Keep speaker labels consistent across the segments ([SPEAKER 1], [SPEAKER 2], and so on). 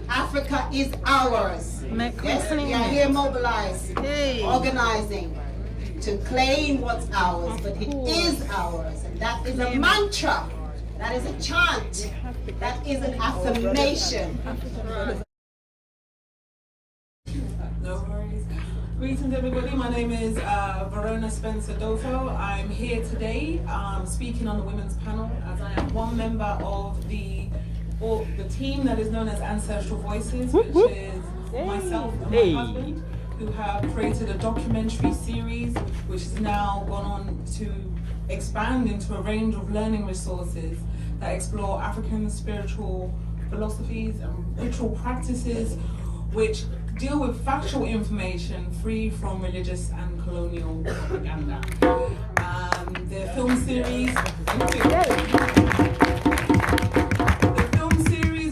[SPEAKER 1] Africa is ours. Yes, we are here mobilized, organizing to claim what's ours, but it is ours. And that is a mantra, that is a chant, that is an affirmation.
[SPEAKER 2] No worries. Greetings everybody, my name is Verona Spence-Adofo. I'm here today speaking on the women's panel as I am one member of the team that is known as Ancestral Voices, which is myself and my husband, who have created a documentary series which has now gone on to expand into a range of learning resources that explore African spiritual philosophies and ritual practices which deal with factual information free from religious and colonial propaganda. The film series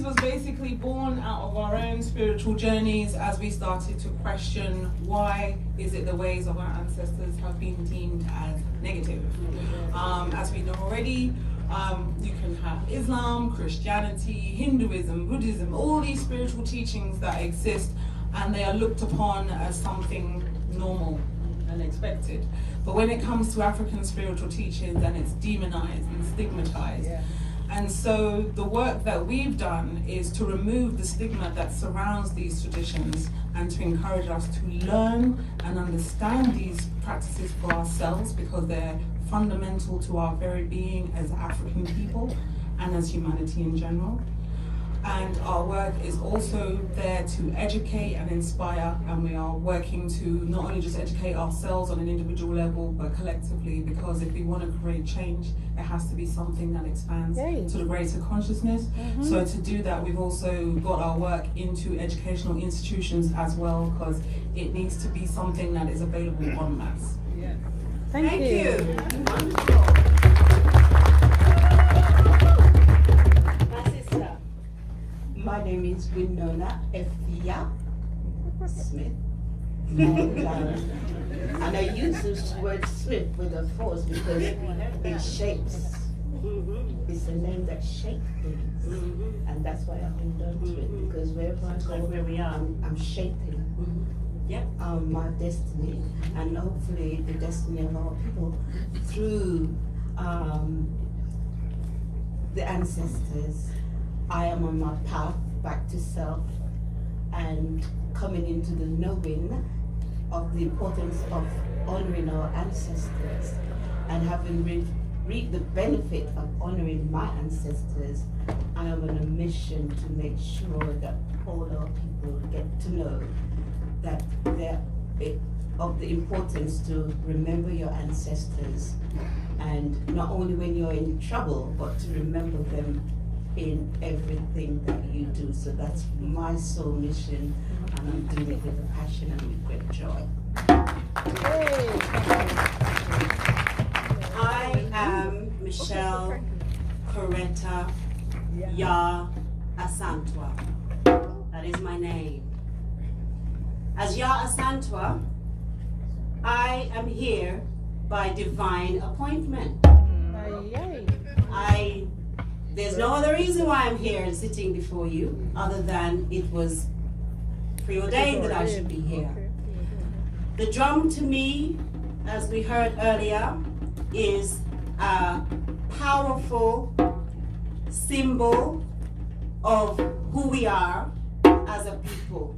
[SPEAKER 2] was basically born out of our own spiritual journeys as we started to question why is it the ways of our ancestors have been deemed as negative. As we know already, you can have Islam, Christianity, Hinduism, Buddhism, all these spiritual teachings that exist, and they are looked upon as something normal and expected. But when it comes to African spiritual teachings, then it's demonized and stigmatized. Yeah. And so the work that we've done is to remove the stigma that surrounds these traditions and to encourage us to learn and understand these practices for ourselves, because they're fundamental to our very being as African people and as humanity in general. And our work is also there to educate and inspire, and we are working to not only just educate ourselves on an individual level, but collectively, because if we want to create change, it has to be something that expands to the greater consciousness. So to do that, we've also got our work into educational institutions as well, because it needs to be something that is available en masse.
[SPEAKER 3] Thank you.
[SPEAKER 1] Wonderful.
[SPEAKER 4] My name is Winona Efia Smith. And I use this word Smith with a force because it shapes. It's a name that shapes things. And that's why I hold on to it, because wherever I go, I'm shaping my destiny, and hopefully the destiny of our people through the ancestors. I am on my path back to self and coming into the knowing of the importance of honoring our ancestors, and having reaped the benefit of honoring my ancestors. I am on a mission to make sure that all our people get to know that of the importance to remember your ancestors, and not only when you're in trouble, but to remember them in everything that you do. So that's my soul mission, and I'm doing it with passion and with great joy.
[SPEAKER 5] I am Michelle Coretta Ya Asantewa. That is my name. As Ya Asantewa, I am here by divine appointment. There's no other reason why I'm here and sitting before you other than it was preordained that I should be here. The drum to me, as we heard earlier, is a powerful symbol of who we are as a people.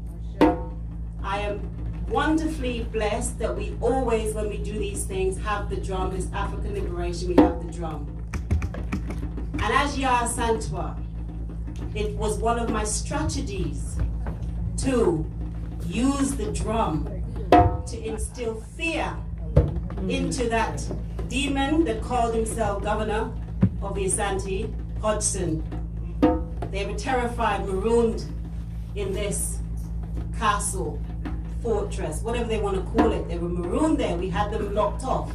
[SPEAKER 5] I am wonderfully blessed that we always, when we do these things, have the drum. This African liberation, we have the drum. And as Ya Asantewa, it was one of my strategies to use the drum to instill fear into that demon that called himself governor of the Asante, Hodgson. They were terrified, marooned in this castle, fortress, whatever they want to call it. They were marooned there. We had them locked off.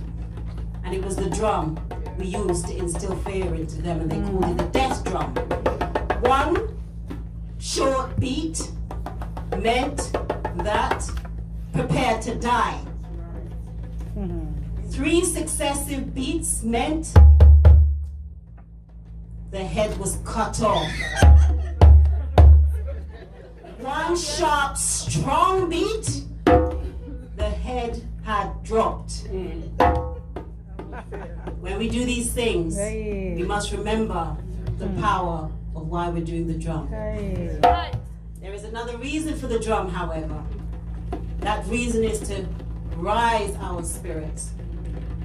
[SPEAKER 5] And it was the drum we used to instill fear into them, and they called it the death drum. One short beat meant that prepare to die. 3 successive beats meant the head was cut off. one sharp, strong beat, the head had dropped. When we do these things, we must remember the power of why we're doing the drum. There is another reason for the drum, however. That reason is to rise our spirits,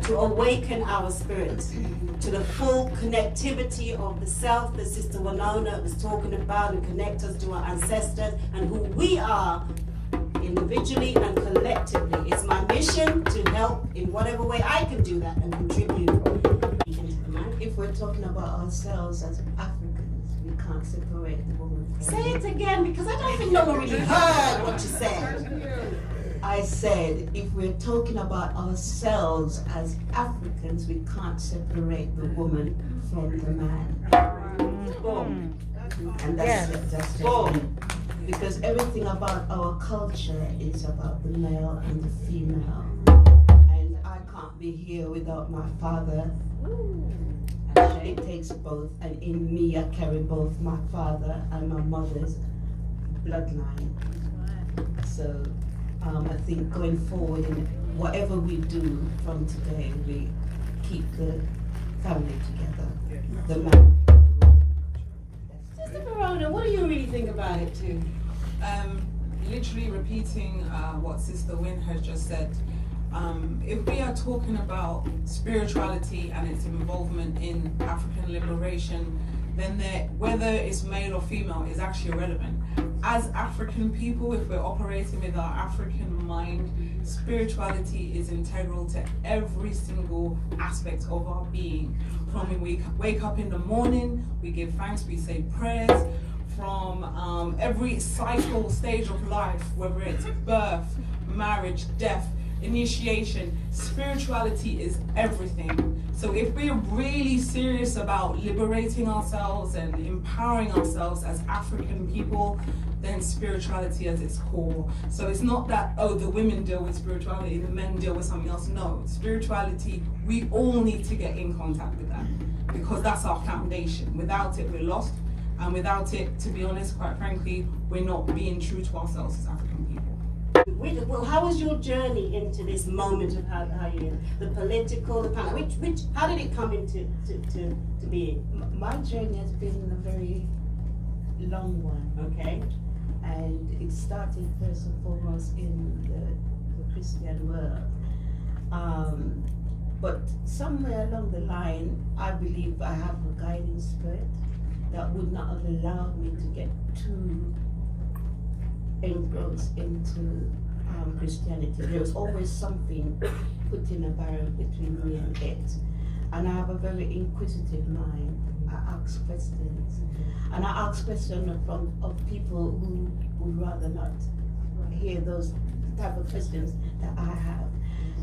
[SPEAKER 5] to awaken our spirits to the full connectivity of the self that Sister Winona was talking about, and connect us to our ancestors and who we are individually and collectively. It's my mission to help in whatever way I can do that and contribute into the man.
[SPEAKER 4] If we're talking about ourselves as Africans, we can't separate the woman from
[SPEAKER 5] Say it again, because I don't think no one really heard what you said.
[SPEAKER 4] I said, if we're talking about ourselves as Africans, we can't separate the woman from the man. Boom. And that's boom. Because everything about our culture is about the male and the female. And I can't be here without my father. It takes both, and in me I carry both my father and my mother's bloodline. So I think going forward in whatever we do from today, we keep the family together. The man.
[SPEAKER 5] Sister Verona, what do you really think about it too?
[SPEAKER 2] Literally repeating what Sister Win has just said. If we are talking about spirituality and its involvement in African liberation, then whether it's male or female is actually irrelevant. As African people, if we're operating with our African mind, spirituality is integral to every single aspect of our being. From when we wake up in the morning, we give thanks, we say prayers. From every cycle stage of life, whether it's birth, marriage, death, initiation, spirituality is everything. So if we're really serious about liberating ourselves and empowering ourselves as African people, then spirituality as its core. So it's not that, oh, the women deal with spirituality, the men deal with something else. No, spirituality, we all need to get in contact with that, because that's our foundation. Without it, we're lost. And without it, to be honest, quite frankly, we're not being true to ourselves as African people.
[SPEAKER 5] Well, how was your journey into this moment of how you, the political, the how did it come into to being?
[SPEAKER 4] My journey has been a very long one.
[SPEAKER 5] Okay.
[SPEAKER 4] And it started first and foremost in the Christian world. But somewhere along the line, I believe I have a guiding spirit that would not have allowed me to get too engrossed into Christianity. There was always something put in a barrier between me and it. And I have a very inquisitive mind. I ask questions. And I ask questions of people who would rather not hear those type of questions that I have.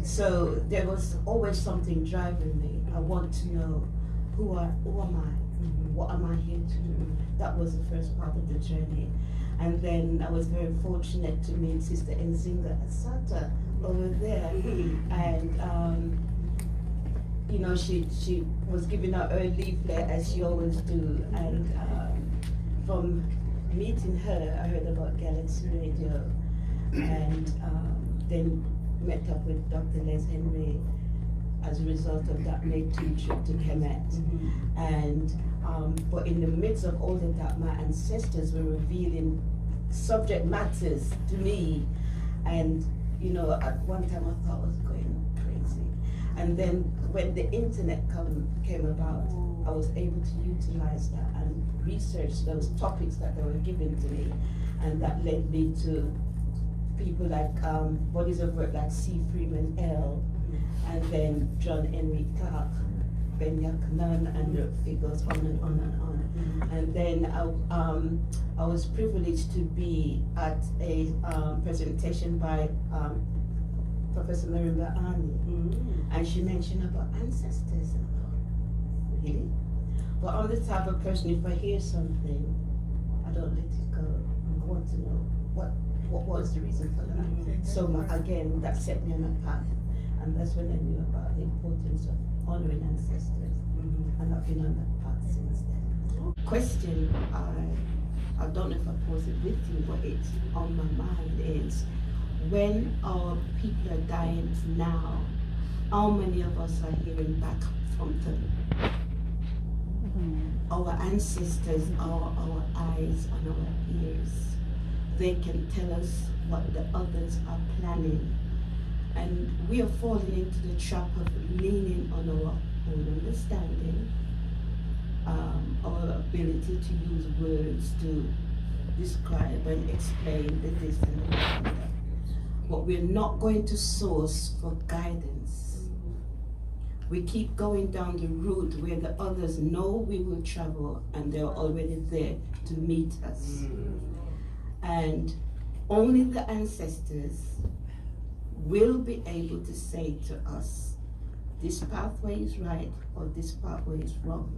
[SPEAKER 4] So there was always something driving me. I want to know who am I? What am I here to do? That was the first part of the journey. And then I was very fortunate to meet Sister Nzinga Asata over there. And you know, she was giving out her leaflet as she always do. And from meeting her, I heard about Galaxy Radio, and then met up with Dr. Les Henry. As a result of that, made 2 trips to Kemet. And but in the midst of all of that, my ancestors were revealing subject matters to me. And you know, at one time I thought I was going crazy. And then when the internet came about, I was able to utilize that and research those topics that they were given to me. And that led me to people like bodies of work like C. Freeman L. And then John Henry Clark, Ben Yaknan, and it goes on and on and on. And then I was privileged to be at a presentation by Professor Marimba Ani, and she mentioned about ancestors. And I thought, really? But I'm the type of person, if I hear something, I don't let it go. I want to know what was the reason for that. So again, that set me on a path. And that's when I knew about the importance of honoring ancestors. And I've been on that path since then. Question I I don't know if I posed it with you, but it's on my mind, is when our people are dying now, how many of us are hearing back from them? Our ancestors are our eyes and our ears. They can tell us what the others are planning. And we are falling into the trap of leaning on our own understanding, our ability to use words to describe and explain the this and the that. But we're not going to source for guidance. We keep going down the route where the others know we will travel and they're already there to meet us. And only the ancestors will be able to say to us, this pathway is right or this pathway is wrong.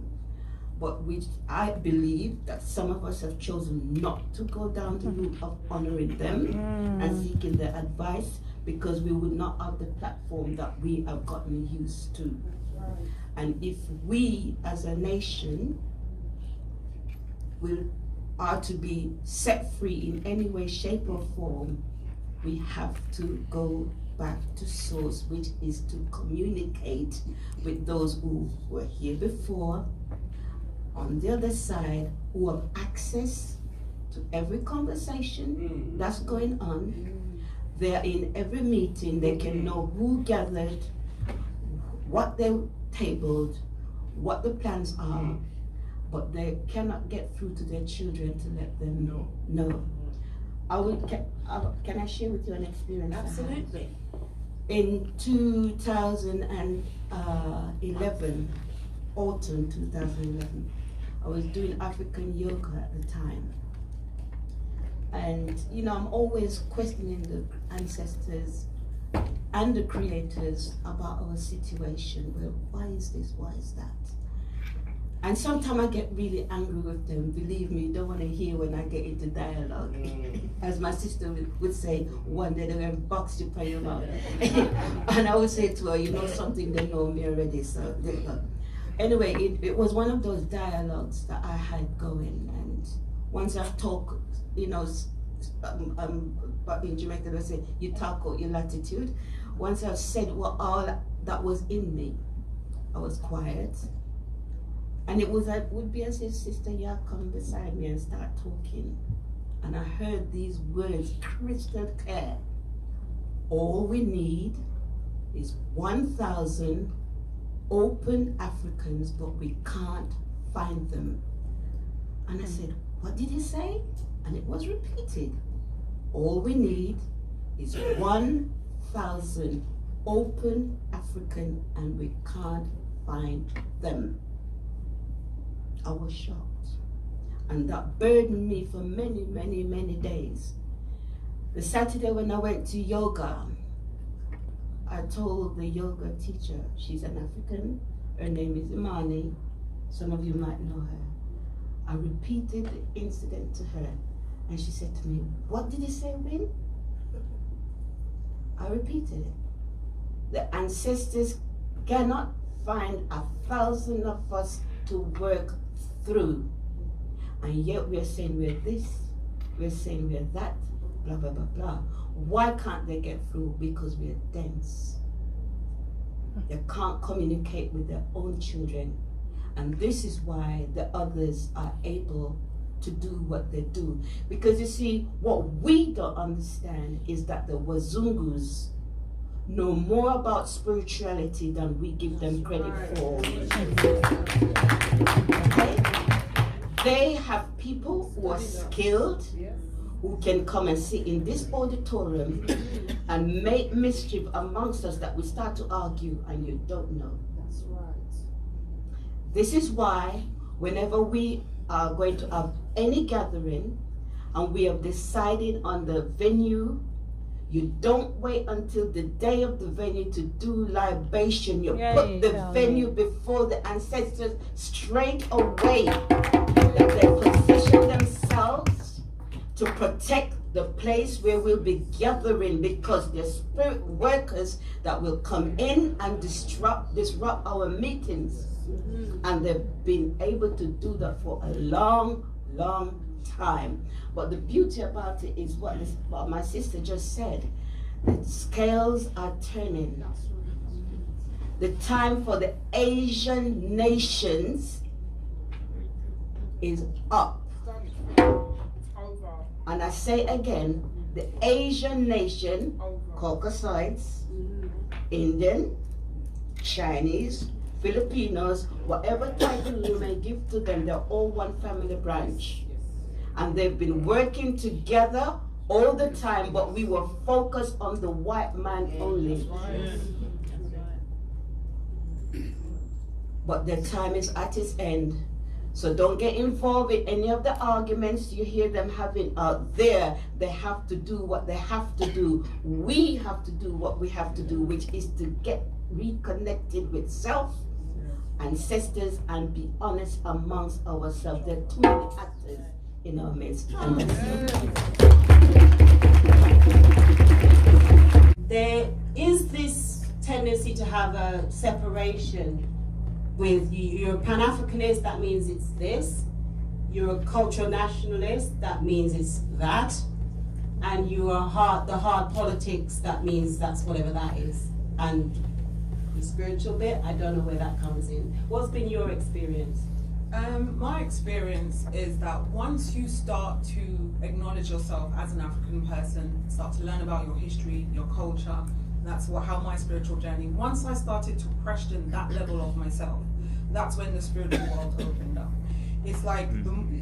[SPEAKER 4] But I believe that some of us have chosen not to go down the route of honoring them and seeking their advice because we would not have the platform that we have gotten used to. And if we as a nation are to be set free in any way, shape or form, we have to go back to source, which is to communicate with those who were here before, on the other side, who have access to every conversation that's going on. They're in every meeting, they can know who gathered, what they tabled, what the plans are, but they cannot get through to their children to let them know. Can I share with you an experience?
[SPEAKER 5] Absolutely.
[SPEAKER 4] In 2011, autumn 2011, I was doing African yoga at the time. And I'm always questioning the ancestors and the creators about our situation. Well, why is this? Why is that? And sometimes I get really angry with them. Believe me, you don't want to hear when I get into dialogue. As my sister would say, one day they're going to box you by your mouth. And I would say to her, you know something, they know me already, so there you go. Anyway, it was one of those dialogues that I had going. And once I've talked, but in Jamaica they say, you talk out your latitude. Once I've said what all that was in me, I was quiet. And it would be as if Sister Ya come beside me and start talking. And I heard these words crystal clear. All we need is 1,000 open Africans, but we can't find them. And I said, what did he say? And it was repeated. All we need is 1,000 open African, and we can't find them. I was shocked, and that burdened me for many, many, many days. The Saturday when I went to yoga, I told the yoga teacher, she's an African, her name is Imani, some of you might know her. I repeated the incident to her, and she said to me, what did he say, Win? I repeated it. The ancestors cannot find 1,000 of us to work through, and yet we're saying we're this, we're saying we're that, blah blah blah blah. Why can't they get through? Because we're dense. They can't communicate with their own children, and this is why the others are able to do what they do. Because you see, what we don't understand is that the Wazungus know more about spirituality than we give them credit for. Okay? They have people who are skilled, who can come and sit in this auditorium and make mischief amongst us that we start to argue and you don't know.
[SPEAKER 1] That's right.
[SPEAKER 4] This is why whenever we are going to have any gathering and we have decided on the venue, you don't wait until the day of the venue to do libation. You put the venue before the ancestors straight away. That they position themselves to protect the place where we'll be gathering, because they're spirit workers that will come in and disrupt our meetings. And they've been able to do that for a long, long time. But the beauty about it is what my sister just said. The scales are turning. The time for the Asian nations is up. And I say again, the Asian nation, Caucasides, Indian, Chinese, Filipinos, whatever title you may give to them, they're all one family branch. And they've been working together all the time, but we were focused on the white man only. But their time is at its end. So don't get involved in any of the arguments you hear them having out there. They have to do what they have to do. We have to do what we have to do, which is to get reconnected with self, ancestors, and be honest amongst ourselves. There are too many actors in our midst.
[SPEAKER 5] There is this tendency to have a separation. With you're a Pan-Africanist, that means it's this. You're a cultural nationalist, that means it's that. And you are the hard politics, that means that's whatever that is. And the spiritual bit, I don't know where that comes in. What's been your experience?
[SPEAKER 2] My experience is that once you start to acknowledge yourself as an African person, start to learn about your history, your culture, that's how my spiritual journey, once I started to question that level of myself, that's when the spiritual world opened up. It's like,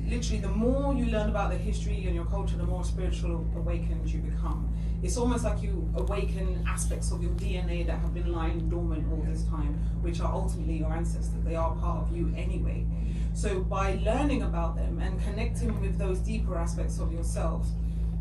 [SPEAKER 2] literally, the more you learn about the history and your culture, the more spiritual awakened you become. It's almost like you awaken aspects of your DNA that have been lying dormant all this time, which are ultimately your ancestors. They are part of you anyway. So by learning about them and connecting with those deeper aspects of yourself,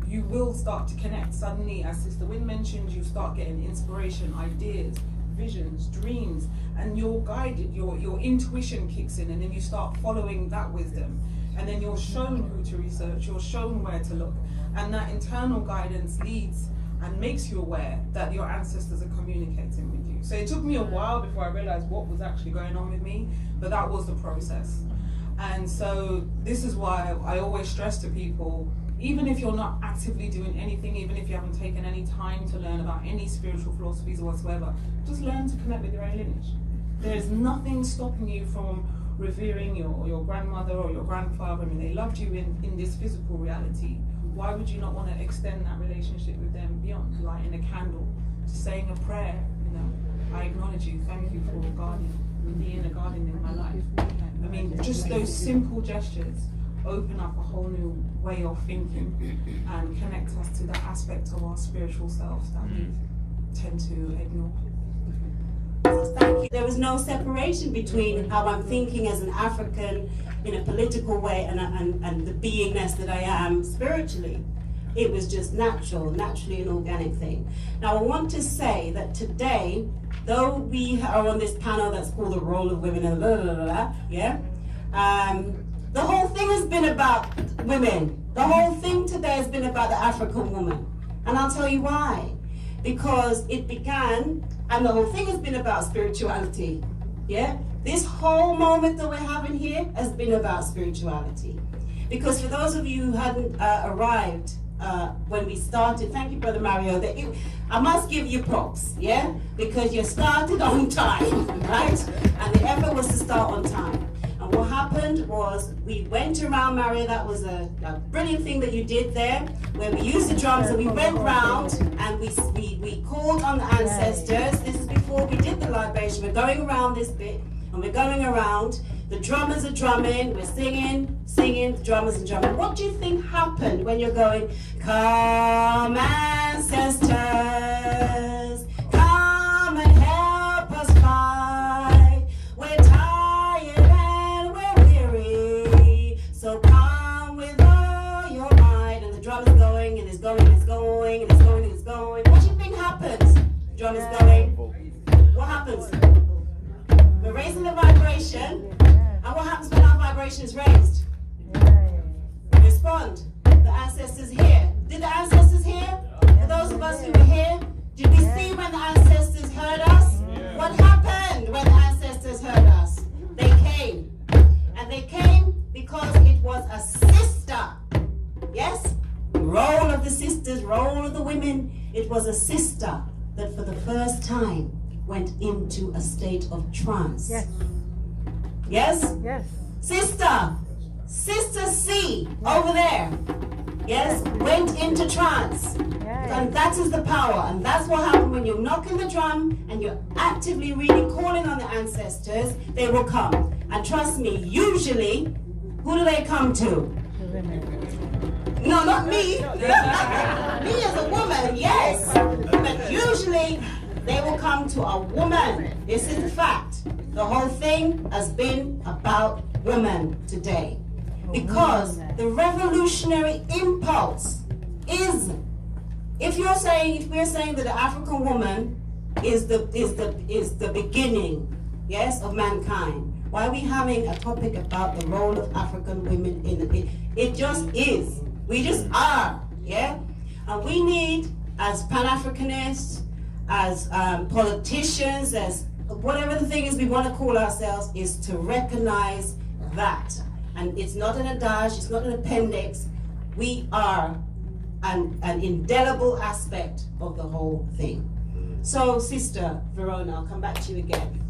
[SPEAKER 2] you will start to connect. Suddenly, as Sister Wynn mentioned, you start getting inspiration, ideas, visions, dreams, and you're guided, your intuition kicks in, and then you start following that wisdom. And then you're shown who to research, you're shown where to look. And that internal guidance leads and makes you aware that your ancestors are communicating with you. So it took me a while before I realized what was actually going on with me, but that was the process. And so this is why I always stress to people, even if you're not actively doing anything, even if you haven't taken any time to learn about any spiritual philosophies or whatsoever, just learn to connect with your own lineage. There is nothing stopping you from revering your grandmother or your grandfather. I mean, they loved you in this physical reality. Why would you not want to extend that relationship with them beyond lighting a candle, just saying a prayer? You know, I acknowledge you, thank you for being a guardian in my life. I mean, just those simple gestures open up a whole new way of thinking and connect us to that aspect of our spiritual selves that we tend to ignore.
[SPEAKER 5] Thank you. There was no separation between how I'm thinking as an African in a political way and the beingness that I am spiritually. It was just naturally an organic thing. Now I want to say that today, though we are on this panel that's called the role of women and the whole thing has been about women. The whole thing today has been about the African woman. And I'll tell you why. Because it began, and the whole thing has been about spirituality. Yeah? This whole moment that we're having here has been about spirituality. Because for those of you who hadn't arrived when we started, thank you, Brother Mario, I must give you props, yeah? Because you started on time, right? And the effort was to start on time. And what happened was we went around, Mario, that was a brilliant thing that you did there, where we used the drums and we went round and we called on the ancestors. This is before we did the libation. We're going around this bit and we're going around. The drummers are drumming, we're singing, the drummers are drumming. What do you think happened when you're going, come ancestors, come and help us fight. We're tired and we're weary, so come with all your might. And the drum is going, and it's going, and it's going, and it's going, and it's going. What do you think happens? The drum is going. What happens? We're raising the vibration. And what happens when our vibration is raised? We respond. The ancestors here. Did the ancestors hear? For those of us who were here, did we see when the ancestors heard us? What happened when the ancestors heard us? They came. And they came because it was a sister it was a sister that for the first time went into a state of trance.
[SPEAKER 3] Yes.
[SPEAKER 5] Yes?
[SPEAKER 3] Yes.
[SPEAKER 5] Sister C over there, yes, went into trance.
[SPEAKER 3] Yes.
[SPEAKER 5] And that is the power, and that's what happens when you're knocking the drum and you're actively really calling on the ancestors. They will come, and trust me, usually, who do they come to? No, not me. Me as a woman, yes, but usually they will come to a woman. This is the fact. The whole thing has been about women today, because the revolutionary impulse is, if we're saying that the African woman is the beginning, yes, of mankind, why are we having a topic about the role of African women in it? It just is. We just are, yeah? And we need, as Pan-Africanists, as politicians, as whatever the thing is we want to call ourselves, is to recognize that. And it's not an adage, it's not an appendix. We are an indelible aspect of the whole thing. So, Sister Verona, I'll come back to you again.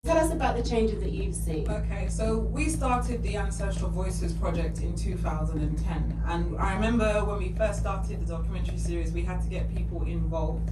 [SPEAKER 5] Tell us about the changes that you've seen.
[SPEAKER 2] Okay, so we started the Ancestral Voices project in 2010, and I remember when we first started the documentary series, we had to get people involved.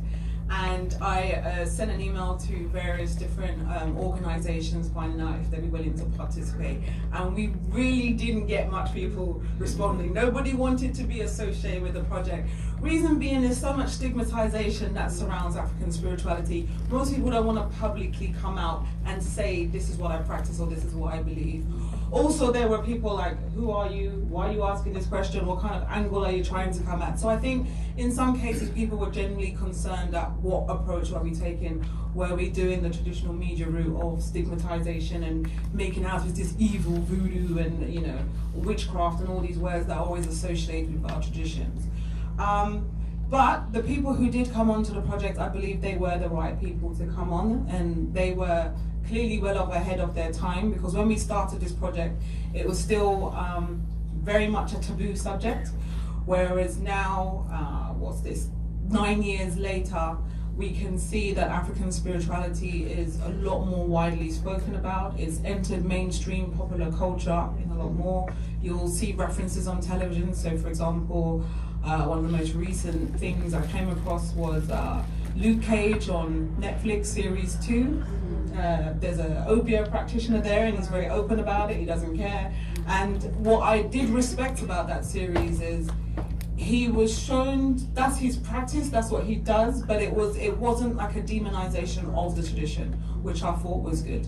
[SPEAKER 2] And I sent an email to various different organizations finding out if they'd be willing to participate. And we really didn't get much people responding. Nobody wanted to be associated with the project. Reason being, there's so much stigmatization that surrounds African spirituality. Most people don't want to publicly come out and say, this is what I practice or this is what I believe. Also, there were people like, who are you? Why are you asking this question? What kind of angle are you trying to come at? So I think in some cases people were genuinely concerned at what approach are we taking? Were we doing the traditional media route of stigmatization and making out as this evil voodoo and, you know, witchcraft and all these words that are always associated with our traditions? But the people who did come onto the project, I believe they were the right people to come on, and they were clearly well ahead of their time, because when we started this project, it was still very much a taboo subject, whereas now, 9 years later, we can see that African spirituality is a lot more widely spoken about. It's entered mainstream popular culture in a lot more. You'll see references on television. So for example, one of the most recent things I came across was Luke Cage on Netflix series 2. There's an Obia practitioner there and he's very open about it, he doesn't care. And what I did respect about that series is he was shown that's his practice, that's what he does, but it wasn't like a demonization of the tradition, which I thought was good.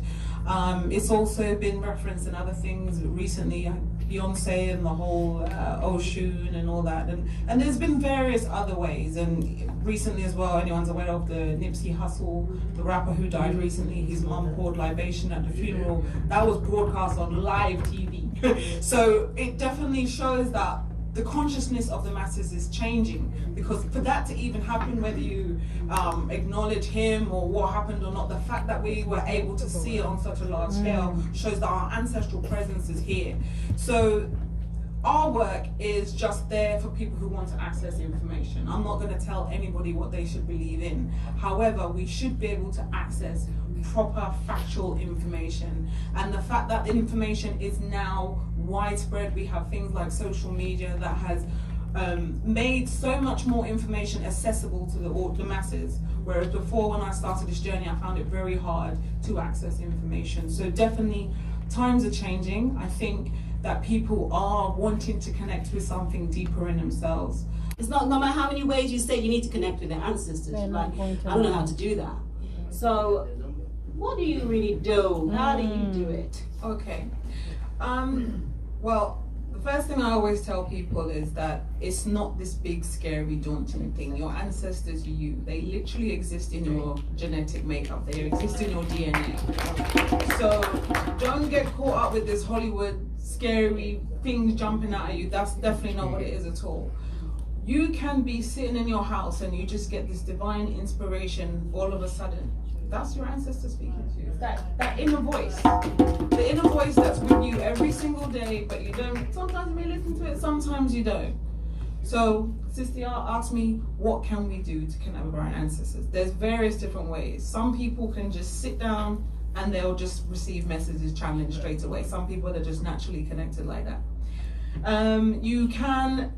[SPEAKER 2] It's also been referenced in other things recently, Beyonce and the whole Oshun and all that, and there's been various other ways. And recently as well, anyone's aware of the Nipsey Hussle, the rapper who died recently, his mum poured libation at the funeral. That was broadcast on live TV. So it definitely shows that the consciousness of the masses is changing, because for that to even happen, whether you acknowledge him or what happened or not, the fact that we were able to see it on such a large scale shows that our ancestral presence is here. So our work is just there for people who want to access information. I'm not going to tell anybody what they should believe in. However, we should be able to access proper factual information, and the fact that the information is now widespread, we have things like social media that has made so much more information accessible to the masses, whereas before, when I started this journey, I found it very hard to access information. So definitely times are changing. I think that people are wanting to connect with something deeper in themselves.
[SPEAKER 5] It's not, no matter how many ways you say you need to connect with their ancestors, like, I don't know how to do that. So what do you really do? How do you do it?
[SPEAKER 2] Okay. Well, the first thing I always tell people is that it's not this big, scary, daunting thing. Your ancestors are you. They literally exist in your genetic makeup. They exist in your DNA. So don't get caught up with this Hollywood scary things jumping out at you. That's definitely not what it is at all. You can be sitting in your house and you just get this divine inspiration all of a sudden. That's your ancestor speaking to you. That inner voice. The inner voice that's with you every single day, but you don't, sometimes you may listen to it, sometimes you don't. So Sista asked me, what can we do to connect with our ancestors? There's various different ways. Some people can just sit down and they'll just receive messages challenged straight away. Some people are just naturally connected like that. You can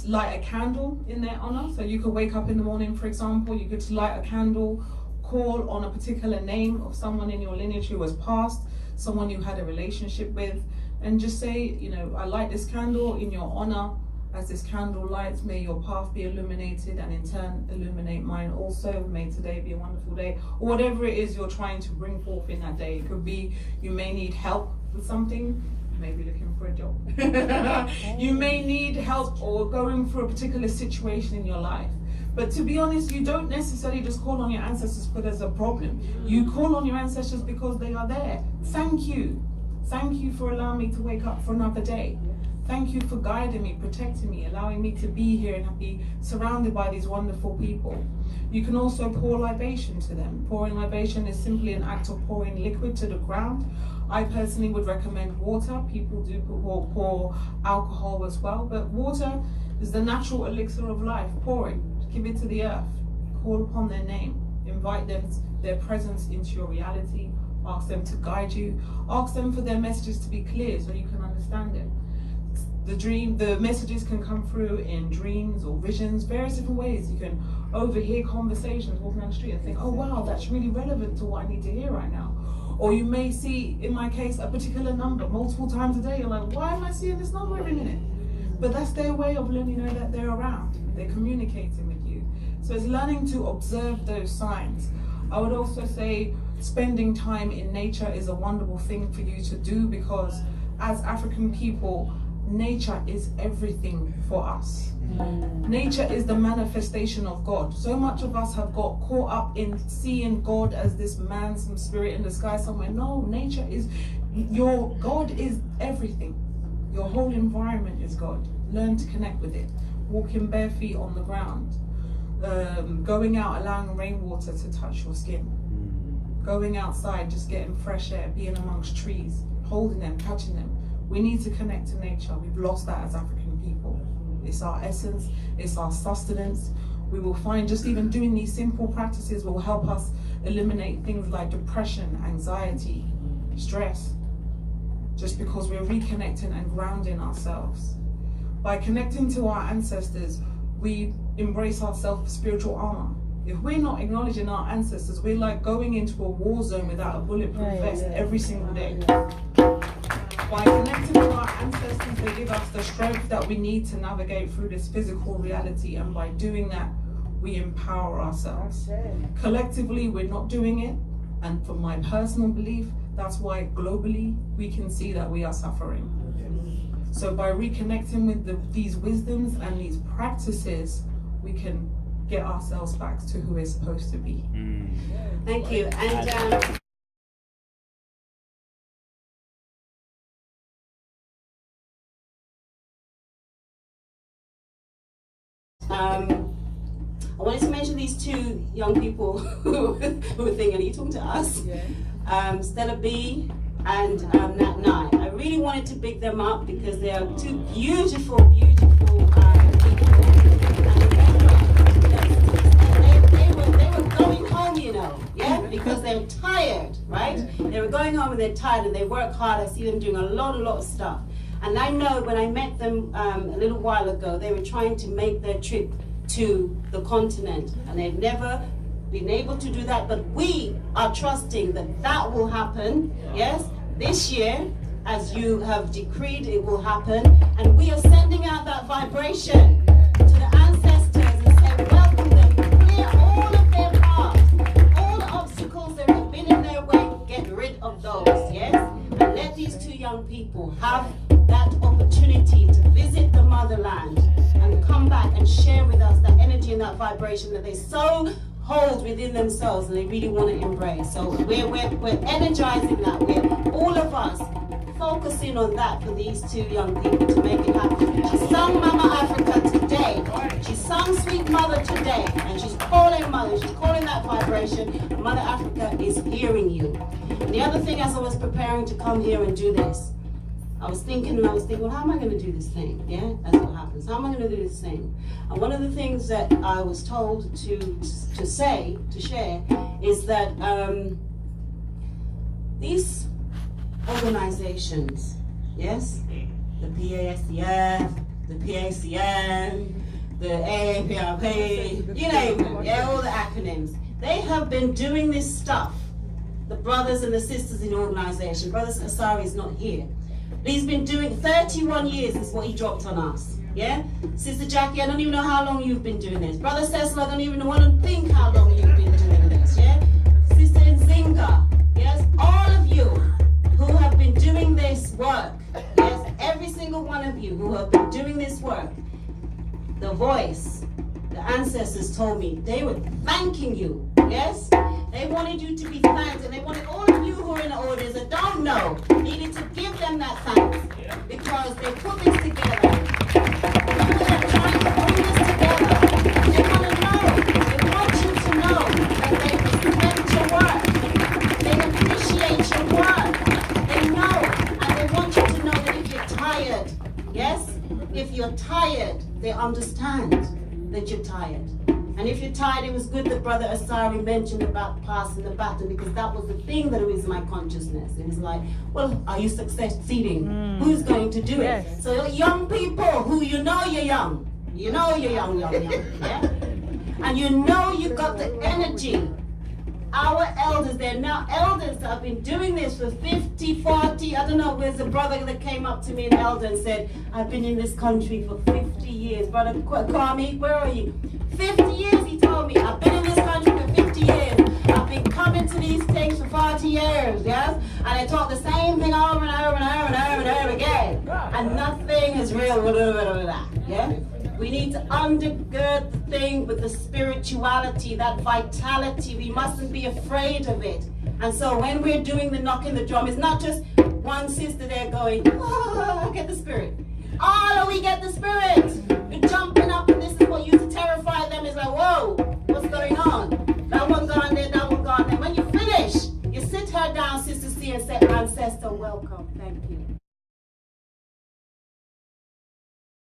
[SPEAKER 2] light a candle in their honor. So you could wake up in the morning, for example, you could light a candle, call on a particular name of someone in your lineage who has passed, someone you had a relationship with, and just say, you know, I light this candle in your honor. As this candle lights, may your path be illuminated, and in turn illuminate mine also. May today be a wonderful day. Or whatever it is you're trying to bring forth in that day. It could be you may need help with something. You may be looking for a job. You may need help or going through a particular situation in your life. But to be honest, you don't necessarily just call on your ancestors because there's a problem. You call on your ancestors because they are there. Thank you. Thank you for allowing me to wake up for another day. Thank you for guiding me, protecting me, allowing me to be here and be surrounded by these wonderful people. You can also pour libation to them. Pouring libation is simply an act of pouring liquid to the ground. I personally would recommend water. People do pour alcohol as well, but water is the natural elixir of life. Pour it, give it to the earth, call upon their name, invite them, their presence into your reality, ask them to guide you, ask them for their messages to be clear so you can understand it. The messages can come through in dreams or visions, various different ways. You can overhear conversations walking down the street and think, oh wow, that's really relevant to what I need to hear right now. Or you may see, in my case, a particular number multiple times a day. You're like, why am I seeing this number every minute? But that's their way of letting you know that they're around. They're communicating with you. So it's learning to observe those signs. I would also say spending time in nature is a wonderful thing for you to do, because as African people, nature is everything for us. Nature is the manifestation of God. So much of us have got caught up in seeing God as this man, some spirit in the sky somewhere. No, nature is, your God is everything. Your whole environment is God. Learn to connect with it. Walking bare feet on the ground. Going out, allowing rainwater to touch your skin. Going outside, just getting fresh air, being amongst trees, holding them, touching them. We need to connect to nature. We've lost that as African people. It's our essence, it's our sustenance. We will find just even doing these simple practices will help us eliminate things like depression, anxiety, stress, just because we're reconnecting and grounding ourselves. By connecting to our ancestors, we embrace ourselves with spiritual armor. If we're not acknowledging our ancestors, we're like going into a war zone without a bulletproof vest every single day. By connecting with our ancestors, they give us the strength that we need to navigate through this physical reality, and by doing that, we empower ourselves. Collectively, we're not doing it, and from my personal belief, that's why globally we can see that we are suffering. So by reconnecting with these wisdoms and these practices, we can get ourselves back to who we're supposed to be.
[SPEAKER 5] Thank you. And I wanted to mention these two young people who were thinking, are you talking to us? Yeah. Stella B and Nat Nye. I really wanted to pick them up because they are two beautiful, beautiful people. And they were going home, you know, yeah, because they're tired, right? They were going home and they're tired and they work hard. I see them doing a lot of stuff. And I know when I met them a little while ago, they were trying to make their trip to the continent, and they've never been able to do that, but we are trusting that that will happen, yes, this year, as you have decreed it will happen, and we are sending out that vibration to the ancestors and say, welcome them, clear all of their paths, all the obstacles that have been in their way, get rid of those, yes, and let these two young people have that opportunity to visit the motherland and come back and share with us that energy and that vibration that they so hold within themselves and they really want to embrace. So we're energizing that. We're all of us focusing on that for these two young people to make it happen. She sung Mama Africa today. She sung Sweet Mother today. And she's calling Mother. She's calling that vibration. Mother Africa is hearing you. And the other thing, as I was preparing to come here and do this, I was thinking, well, how am I going to do this thing? Yeah, that's what happens. How am I going to do this thing? And one of the things that I was told to share, is that these organizations, yes, the PASCF, the PACN, the AAPRP, you name it, yeah, all the acronyms, they have been doing this stuff. The brothers and the sisters in the organization. Brother Asari is not here. He's been doing 31 years is what he dropped on us. Yeah? Sister Jackie, I don't even know how long you've been doing this. Brother Cecil, I don't even want to think how long you've been doing this. Yeah? Sister Nzinga, yes? All of you who have been doing this work, yes? Every single one of you who have been doing this work, the voice, the ancestors told me they were thanking you. Yes? They wanted you to be thanked, and they wanted all of you who are in the audience that don't know, needed to give them that thanks, because they put this together. People are trying to bring this together. They want to know, they want you to know that they respect your work. They appreciate your work. They know, and they want you to know that if you're tired, yes? If you're tired, they understand that you're tired. And if you're tired, it was good that Brother Asari mentioned about passing the baton, because that was the thing that was in my consciousness. It was like, well, are you succeeding? Who's going to do it? So young people who you know you're young. You know you're young, yeah? And you know you got the energy. Our elders, they're now elders that have been doing this for 50, 40, I don't know, there's a brother that came up to me, an elder, and said, I've been in this country for 50 years. Brother Kwame, where are you? 50 years, he told me. I've been in this country for 50 years. I've been coming to these things for 40 years, yes? And I talk the same thing over and over and over and over and over again. And nothing is real, yeah? We need to undergird the thing with the spirituality, that vitality. We mustn't be afraid of it. And so when we're doing the knocking the drum, it's not just one sister there going, oh, get the spirit. Oh, we get the spirit. We're jumping up, and this is what you